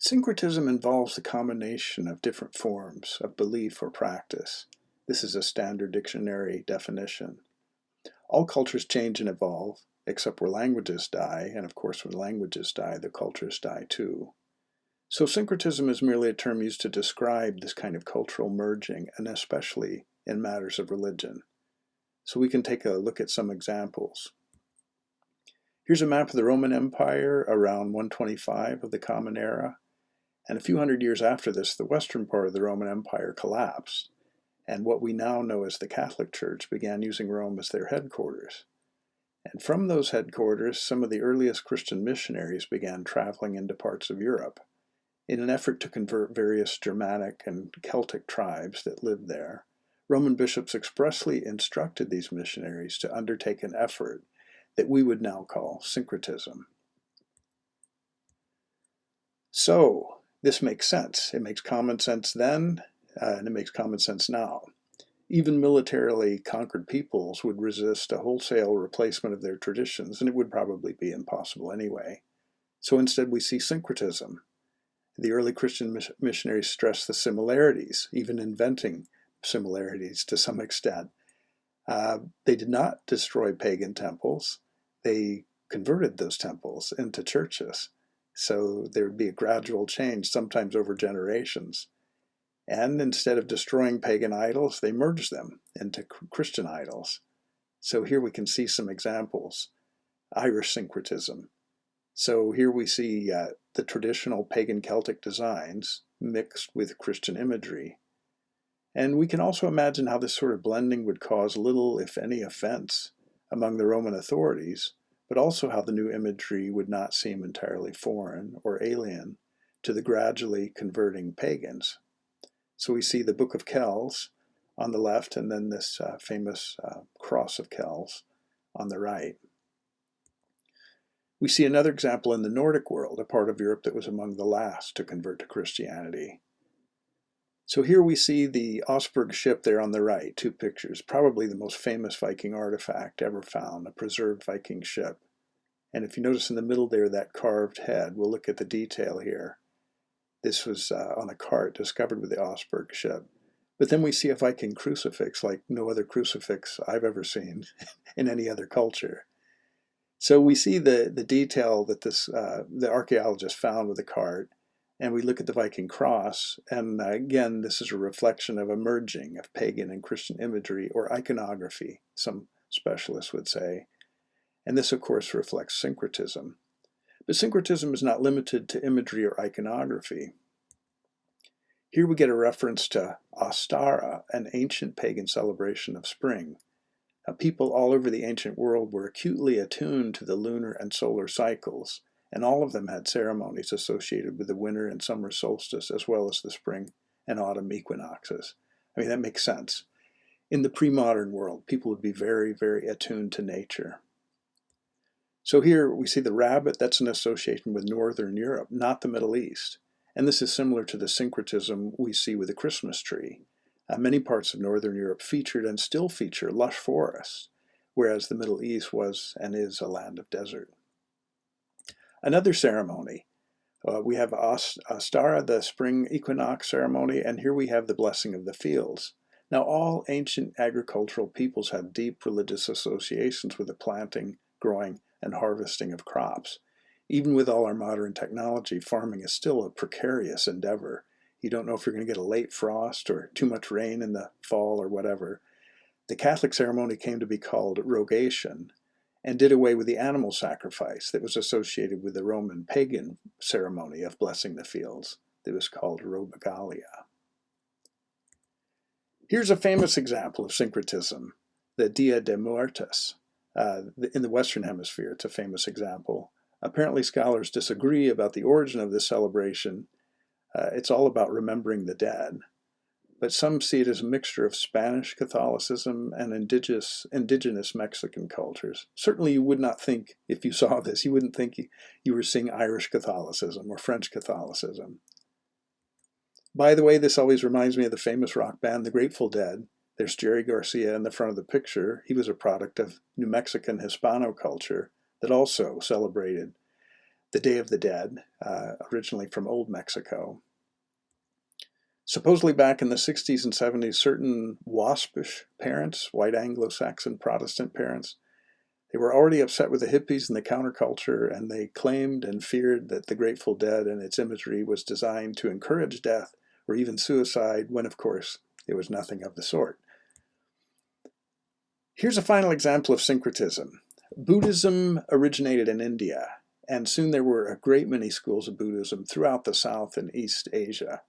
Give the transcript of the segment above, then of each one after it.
Syncretism involves the combination of different forms of belief or practice. This is a standard dictionary definition. All cultures change and evolve, except where languages die, and of course when languages die, the cultures die too. So syncretism is merely a term used to describe this kind of cultural merging, and especially in matters of religion. So we can take a look at some examples. Here's a map of the Roman Empire around 125 of the Common Era. And a few hundred years after this, the western part of the Roman Empire collapsed, and what we now know as the Catholic Church began using Rome as their headquarters. And from those headquarters, some of the earliest Christian missionaries began traveling into parts of Europe in an effort to convert various Germanic and Celtic tribes that lived there. Roman bishops expressly instructed these missionaries to undertake an effort that we would now call syncretism. So, this makes sense. It makes common sense then, and it makes common sense now. Even militarily conquered peoples would resist a wholesale replacement of their traditions, and it would probably be impossible anyway. So instead we see syncretism. The early Christian missionaries stressed the similarities, even inventing similarities to some extent. They did not destroy pagan temples. They converted those temples into churches. So there would be a gradual change, sometimes over generations. And instead of destroying pagan idols, they merged them into Christian idols. So here we can see some examples. Irish syncretism. So here we see the traditional pagan Celtic designs mixed with Christian imagery. And we can also imagine how this sort of blending would cause little, if any, offense among the Roman authorities, but also how the new imagery would not seem entirely foreign or alien to the gradually converting pagans. So we see the Book of Kells on the left, and then this famous cross of Kells on the right. We see another example in the Nordic world, a part of Europe that was among the last to convert to Christianity. So here we see the Augsburg ship there on the right, two pictures, probably the most famous Viking artifact ever found, a preserved Viking ship. And if you notice in the middle there, that carved head, we'll look at the detail here. This was on a cart discovered with the Augsburg ship. But then we see a Viking crucifix like no other crucifix I've ever seen in any other culture. So we see the detail that the archaeologist found with the cart, and we look at the Viking cross, and again, this is a reflection of a merging of pagan and Christian imagery, or iconography, some specialists would say. And this, of course, reflects syncretism. But syncretism is not limited to imagery or iconography. Here we get a reference to Ostara, an ancient pagan celebration of spring. People all over the ancient world were acutely attuned to the lunar and solar cycles, and all of them had ceremonies associated with the winter and summer solstice, as well as the spring and autumn equinoxes. I mean, that makes sense. In the pre-modern world, people would be very, very attuned to nature. So here we see the rabbit. That's an association with Northern Europe, not the Middle East. And this is similar to the syncretism we see with the Christmas tree. Many parts of Northern Europe featured and still feature lush forests, whereas the Middle East was and is a land of desert. Another ceremony. We have Ostara, the spring equinox ceremony, and here we have the blessing of the fields. Now, all ancient agricultural peoples had deep religious associations with the planting, growing, and harvesting of crops. Even with all our modern technology, farming is still a precarious endeavor. You don't know if you're going to get a late frost or too much rain in the fall or whatever. The Catholic ceremony came to be called rogation and did away with the animal sacrifice that was associated with the Roman pagan ceremony of blessing the fields that was called robigalia. Here's a famous example of syncretism, the Dia de Muertos. In the Western Hemisphere, it's a famous example. Apparently, scholars disagree about the origin of this celebration. It's all about remembering the dead. But some see it as a mixture of Spanish Catholicism and indigenous Mexican cultures. Certainly you would not think, if you saw this, you wouldn't think you were seeing Irish Catholicism or French Catholicism. By the way, this always reminds me of the famous rock band, the Grateful Dead. There's Jerry Garcia in the front of the picture. He was a product of New Mexican Hispano culture that also celebrated the Day of the Dead, originally from Old Mexico. Supposedly back in the 60s and 70s, certain waspish parents, white Anglo-Saxon Protestant parents, they were already upset with the hippies and the counterculture, and they claimed and feared that the Grateful Dead and its imagery was designed to encourage death or even suicide, when of course it was nothing of the sort. Here's a final example of syncretism. Buddhism originated in India, and soon there were a great many schools of Buddhism throughout the South and East Asia.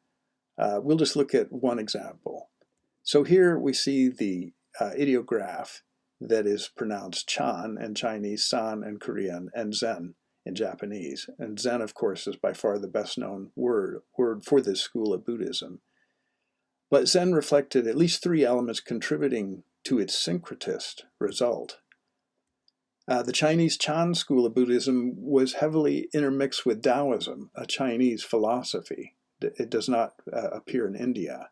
We'll just look at one example. So here we see the ideograph that is pronounced Chan in Chinese, San in Korean, and Zen in Japanese. And Zen, of course, is by far the best known word for this school of Buddhism. But Zen reflected at least three elements contributing to its syncretist result. The Chinese Chan school of Buddhism was heavily intermixed with Taoism, a Chinese philosophy. It does not appear in India.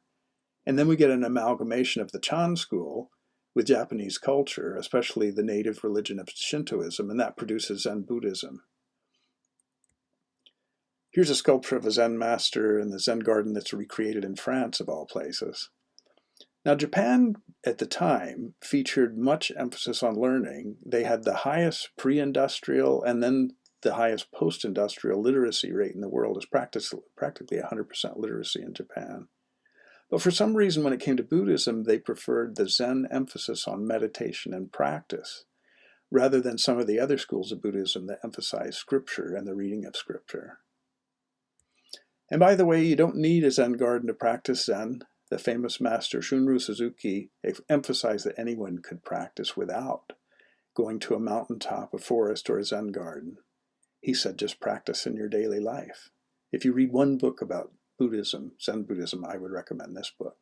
And then we get an amalgamation of the Chan school with Japanese culture, especially the native religion of Shintoism, and that produces Zen Buddhism. Here's a sculpture of a Zen master in the Zen garden that's recreated in France, of all places. Now, Japan at the time featured much emphasis on learning. They had the highest pre-industrial and then the highest post-industrial literacy rate in the world. Is practically 100% literacy in Japan. But for some reason, when it came to Buddhism, they preferred the Zen emphasis on meditation and practice, rather than some of the other schools of Buddhism that emphasize scripture and the reading of scripture. And by the way, you don't need a Zen garden to practice Zen. The famous master Shunryu Suzuki emphasized that anyone could practice without going to a mountaintop, a forest, or a Zen garden. He said, just practice in your daily life. If you read one book about Buddhism, Zen Buddhism, I would recommend this book.